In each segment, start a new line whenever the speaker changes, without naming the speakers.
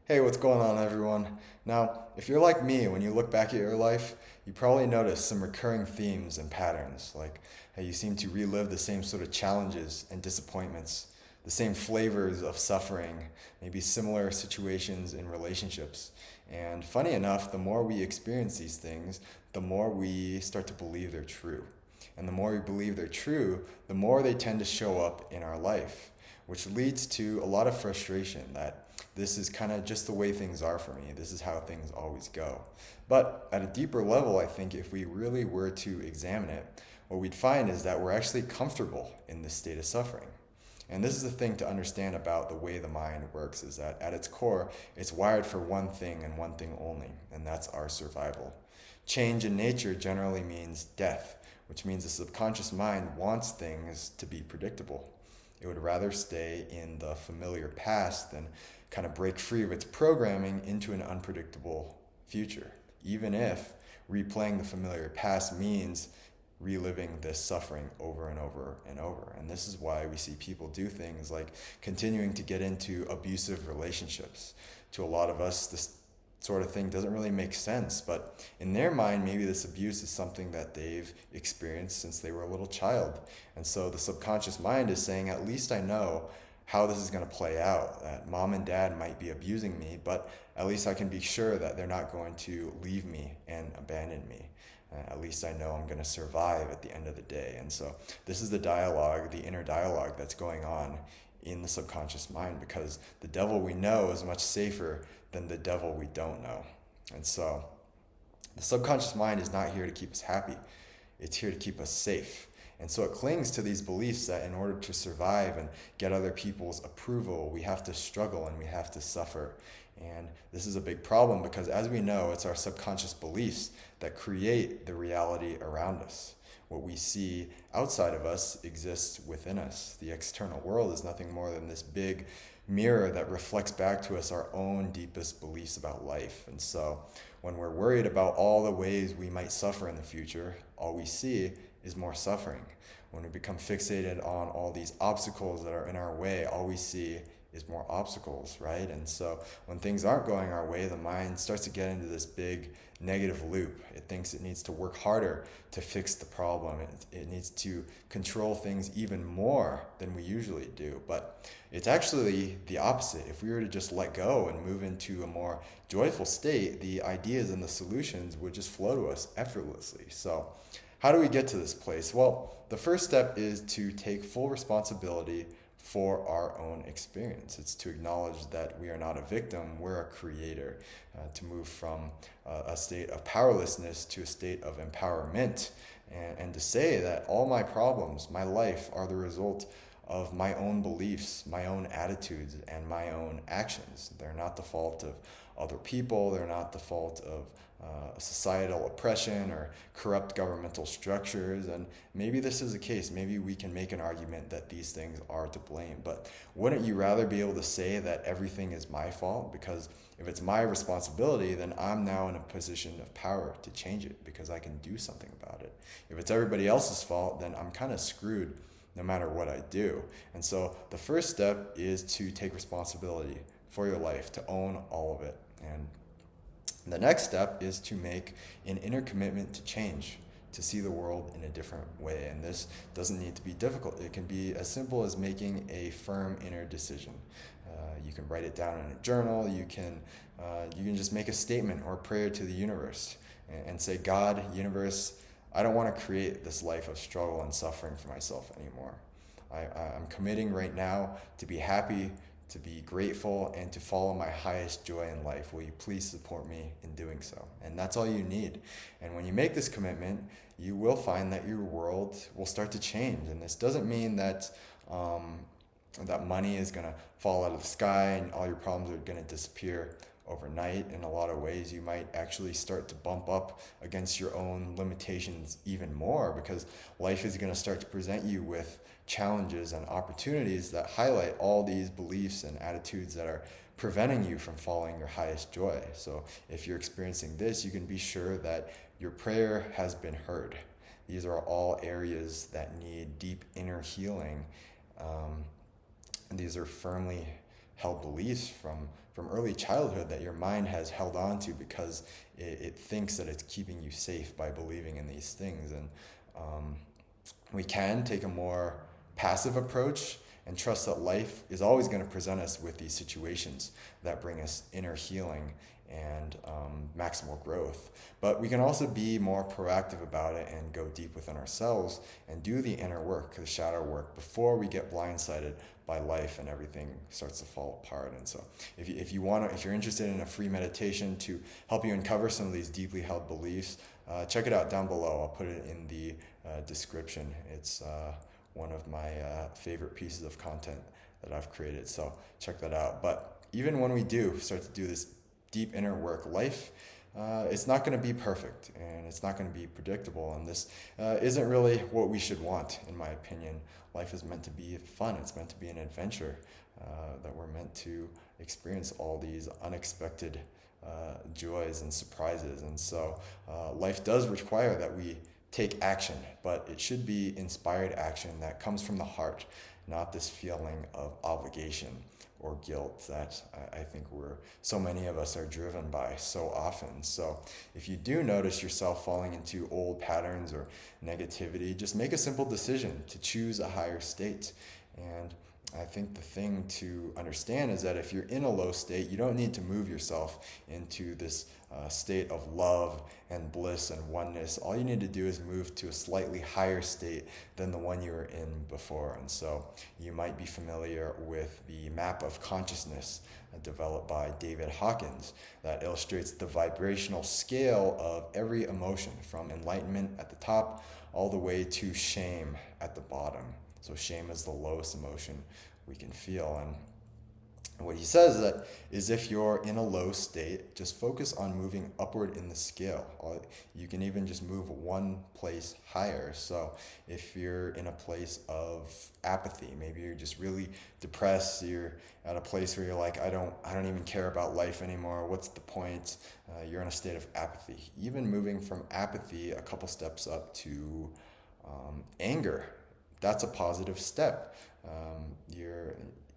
Hey, what's going on, everyone? Now, if you're like me, when you look back at your life, you probably notice some recurring themes and patterns, like how you seem to relive the same sort of challenges and disappointments, the same flavors of suffering, maybe similar situations in relationships. And funny enough, the more we experience these things, the more we start to believe they're true. And the more we believe they're true, the more they tend to show up in our life, which leads to a lot of frustration that this is kind of just the way things are for me. This is how things always go. But at a deeper level, I think if we really were to examine it, what we'd find is that we're actually comfortable in this state of suffering. And this is the thing to understand about the way the mind works is that at its core, it's wired for one thing and one thing only, and that's our survival. Change in nature generally means death, which means the subconscious mind wants things to be predictable. It would rather stay in the familiar past than kind of break free of its programming into an unpredictable future, even if replaying the familiar past means reliving this suffering over and over and over. And this is why we see people do things like continuing to get into abusive relationships. To a lot of us, this sort of thing doesn't really make sense, but in their mind, maybe this abuse is something that they've experienced since they were a little child. And so the subconscious mind is saying, at least I know how this is going to play out. That mom and dad might be abusing me, but at least I can be sure that they're not going to leave me and abandon me. At least I know I'm going to survive at the end of the day. And so this is the dialogue, the inner dialogue that's going on in the subconscious mind, because the devil we know is much safer than the devil we don't know. And so the subconscious mind is not here to keep us happy. It's here to keep us safe. And so it clings to these beliefs that in order to survive and get other people's approval, we have to struggle and we have to suffer. And this is a big problem because, as we know, it's our subconscious beliefs that create the reality around us. What we see outside of us exists within us. The external world is nothing more than this big mirror that reflects back to us our own deepest beliefs about life. And so when we're worried about all the ways we might suffer in the future, all we see is more suffering. When we become fixated on all these obstacles that are in our way, all we see is more obstacles, right? And so when things aren't going our way, the mind starts to get into this big negative loop. It thinks it needs to work harder to fix the problem. It needs to control things even more than we usually do. But it's actually the opposite. If we were to just let go and move into a more joyful state, the ideas and the solutions would just flow to us effortlessly. So how do we get to this place? Well, the first step is to take full responsibility for our own experience. It's to acknowledge that we are not a victim, we're a creator, to move from a state of powerlessness to a state of empowerment, and to say that all my problems, my life, are the result of my own beliefs, my own attitudes, and my own actions. They're not the fault of other people, they're not the fault of societal oppression or corrupt governmental structures. And maybe this is the case. Maybe we can make an argument that these things are to blame. But wouldn't you rather be able to say that everything is my fault? Because if it's my responsibility, then I'm now in a position of power to change it because I can do something about it. If it's everybody else's fault, then I'm kind of screwed no matter what I do. And so the first step is to take responsibility for your life, to own all of it. And the next step is to make an inner commitment to change, to see the world in a different way. And this doesn't need to be difficult. It can be as simple as making a firm inner decision. You can write it down in a journal. You can just make a statement or a prayer to the universe and say, God, universe, I don't want to create this life of struggle and suffering for myself anymore. I'm committing right now to be happy, to be grateful, and to follow my highest joy in life. Will you please support me in doing so? And that's all you need. And when you make this commitment, you will find that your world will start to change. And this doesn't mean that that money is going to fall out of the sky and all your problems are going to disappear overnight. In a lot of ways, you might actually start to bump up against your own limitations even more, because life is going to start to present you with challenges and opportunities that highlight all these beliefs and attitudes that are preventing you from following your highest joy. So if you're experiencing this, you can be sure that your prayer has been heard. These are all areas that need deep inner healing. And these are firmly held beliefs from early childhood that your mind has held on to because it thinks that it's keeping you safe by believing in these things. And um, we can take a more passive approach and trust that life is always going to present us with these situations that bring us inner healing and maximal growth. But we can also be more proactive about it and go deep within ourselves and do the inner work, the shadow work, before we get blindsided by life and everything starts to fall apart. And so if you're interested in a free meditation to help you uncover some of these deeply held beliefs, check it out down below. I'll put it in the description. It's one of my favorite pieces of content that I've created. So check that out. But even when we do start to do this deep inner work, life, it's not going to be perfect and it's not going to be predictable. And this isn't really what we should want, in my opinion. Life is meant to be fun. It's meant to be an adventure that we're meant to experience all these unexpected joys and surprises. And so life does require that we take action, but it should be inspired action that comes from the heart, not this feeling of obligation or guilt that I think so many of us are driven by so often. So if you do notice yourself falling into old patterns or negativity, just make a simple decision to choose a higher state. And I think the thing to understand is that if you're in a low state, you don't need to move yourself into this state of love and bliss and oneness. All you need to do is move to a slightly higher state than the one you were in before. And so you might be familiar with the map of consciousness developed by David Hawkins that illustrates the vibrational scale of every emotion, from enlightenment at the top all the way to shame at the bottom. So shame is the lowest emotion we can feel. And what he says is if you're in a low state, just focus on moving upward in the scale. You can even just move one place higher. So if you're in a place of apathy, maybe you're just really depressed, you're at a place where you're like, I don't even care about life anymore. What's the point? You're in a state of apathy. Even moving from apathy a couple steps up to anger, that's a positive step.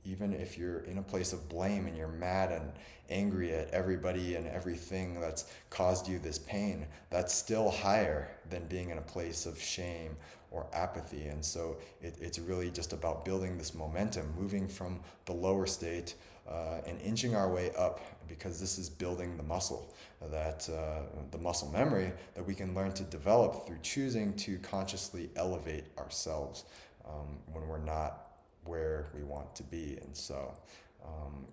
Even if you're in a place of blame and you're mad and angry at everybody and everything that's caused you this pain, that's still higher than being in a place of shame or apathy. And so it's really just about building this momentum, moving from the lower state and inching our way up, because this is building the muscle, the muscle memory that we can learn to develop through choosing to consciously elevate ourselves when we're not where we want to be. And so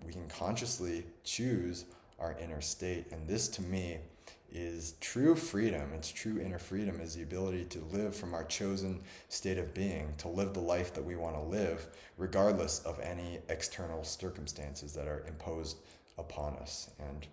we can consciously choose our inner state. And this, to me, is true freedom. It's true inner freedom, is the ability to live from our chosen state of being, to live the life that we want to live, regardless of any external circumstances that are imposed upon us. And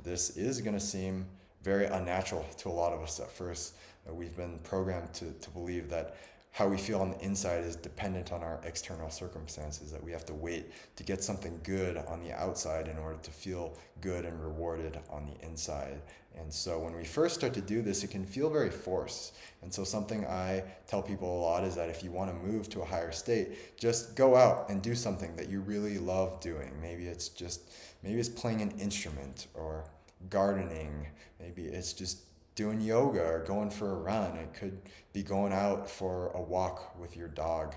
this is going to seem very unnatural to a lot of us at first. We've been programmed to believe that how we feel on the inside is dependent on our external circumstances, that we have to wait to get something good on the outside in order to feel good and rewarded on the inside. And so when we first start to do this, it can feel very forced. And so something I tell people a lot is that if you want to move to a higher state, just go out and do something that you really love doing. Maybe it's playing an instrument or gardening. Maybe it's just doing yoga or going for a run. It could be going out for a walk with your dog.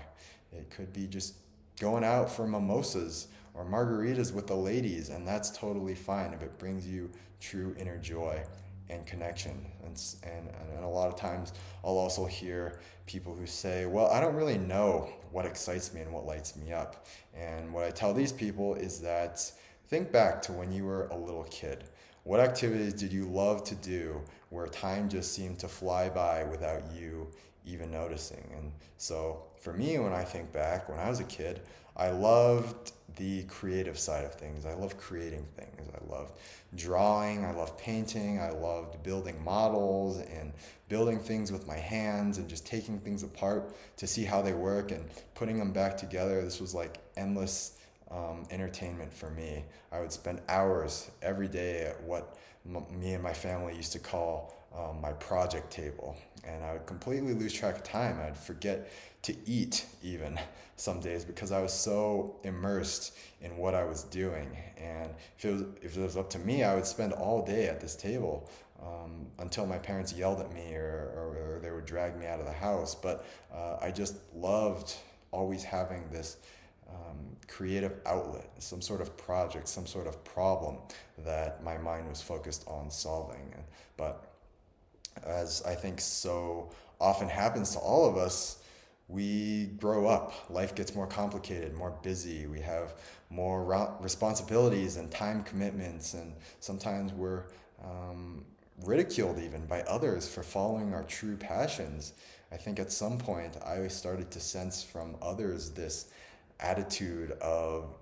It could be just going out for mimosas or margaritas with the ladies, and that's totally fine if it brings you true inner joy and connection. And a lot of times I'll also hear people who say, well, I don't really know what excites me and what lights me up. And what I tell these people is that think back to when you were a little kid. What activities did you love to do where time just seemed to fly by without you even noticing? And so for me, when I think back, when I was a kid, I loved the creative side of things. I loved creating things. I loved drawing. I loved painting. I loved building models and building things with my hands and just taking things apart to see how they work and putting them back together. This was like endless entertainment for me. I would spend hours every day at what me and my family used to call my project table. And I would completely lose track of time. I'd forget to eat even some days because I was so immersed in what I was doing. And if it was up to me, I would spend all day at this table until my parents yelled at me or they would drag me out of the house. But I just loved always having this creative outlet, some sort of project, some sort of problem that my mind was focused on solving. But as I think so often happens to all of us, we grow up. Life gets more complicated, more busy. We have more responsibilities and time commitments, and sometimes we're ridiculed even by others for following our true passions. I think at some point I started to sense from others this attitude of,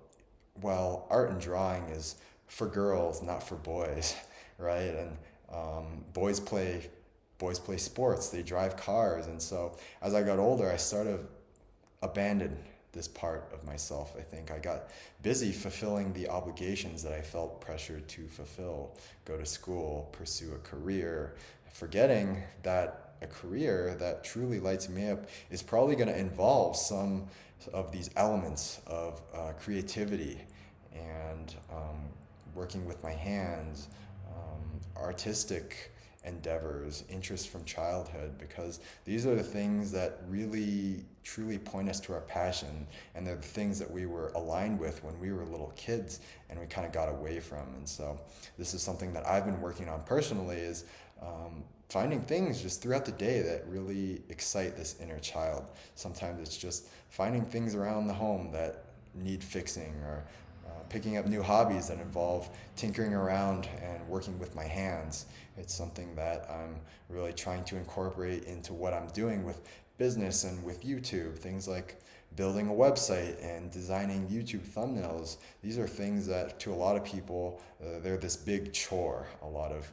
well, art and drawing is for girls, not for boys, right? And boys play sports, they drive cars. And so as I got older, I sort of abandoned this part of myself. I think I got busy fulfilling the obligations that I felt pressured to fulfill: go to school, pursue a career, forgetting that a career that truly lights me up is probably going to involve some of these elements of creativity and working with my hands, artistic endeavors, interests from childhood, because these are the things that really truly point us to our passion, and they're the things that we were aligned with when we were little kids and we kind of got away from. And so this is something that I've been working on personally, is finding things just throughout the day that really excite this inner child. Sometimes it's just finding things around the home that need fixing, or picking up new hobbies that involve tinkering around and working with my hands. It's something that I'm really trying to incorporate into what I'm doing with business and with YouTube. Things like building a website and designing YouTube thumbnails. These are things that to a lot of people, they're this big chore, a lot of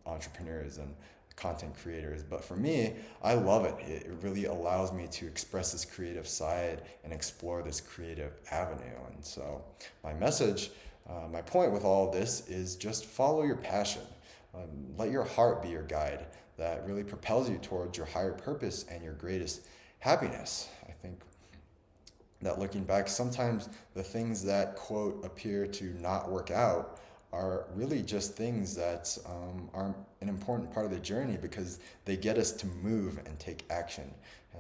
entrepreneurs and content creators. But for me, I love it. It really allows me to express this creative side and explore this creative avenue. And so my message, my point with all of this is just follow your passion. Let your heart be your guide that really propels you towards your higher purpose and your greatest happiness. I think that looking back, sometimes the things that, quote, appear to not work out are really just things that are an important part of the journey, because they get us to move and take action.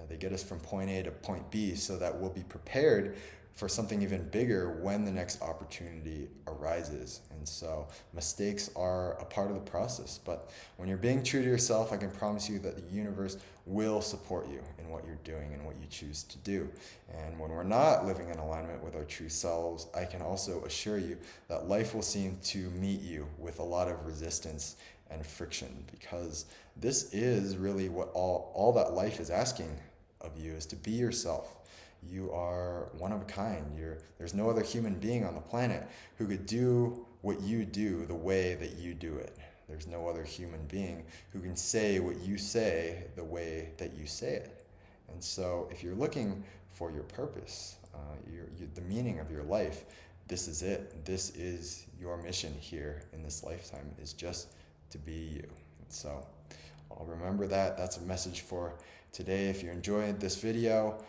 They get us from point A to point B so that we'll be prepared for something even bigger when the next opportunity arises. And so mistakes are a part of the process. But when you're being true to yourself, I can promise you that the universe will support you in what you're doing and what you choose to do. And when we're not living in alignment with our true selves, I can also assure you that life will seem to meet you with a lot of resistance and friction, because this is really what all that life is asking of you, is to be yourself. You are one of a kind. There's no other human being on the planet who could do what you do the way that you do it. There's no other human being who can say what you say the way that you say it. And so if you're looking for your purpose, the meaning of your life, this is it. This is your mission here in this lifetime, is just to be you. And so I'll remember that. That's a message for today. If you enjoyed this video,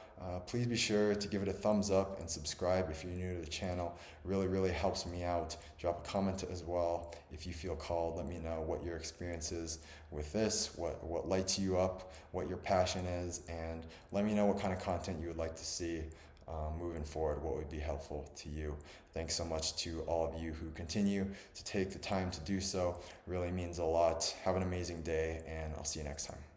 please be sure to give it a thumbs up and subscribe if you're new to the channel. Really helps me out. Drop a comment as well if you feel called. Let me know what your experience is with this, what lights you up, what your passion is, and let me know what kind of content you would like to see moving forward, what would be helpful to you. Thanks so much to all of you who continue to take the time to do so. Really means a lot. Have an amazing day, and I'll see you next time.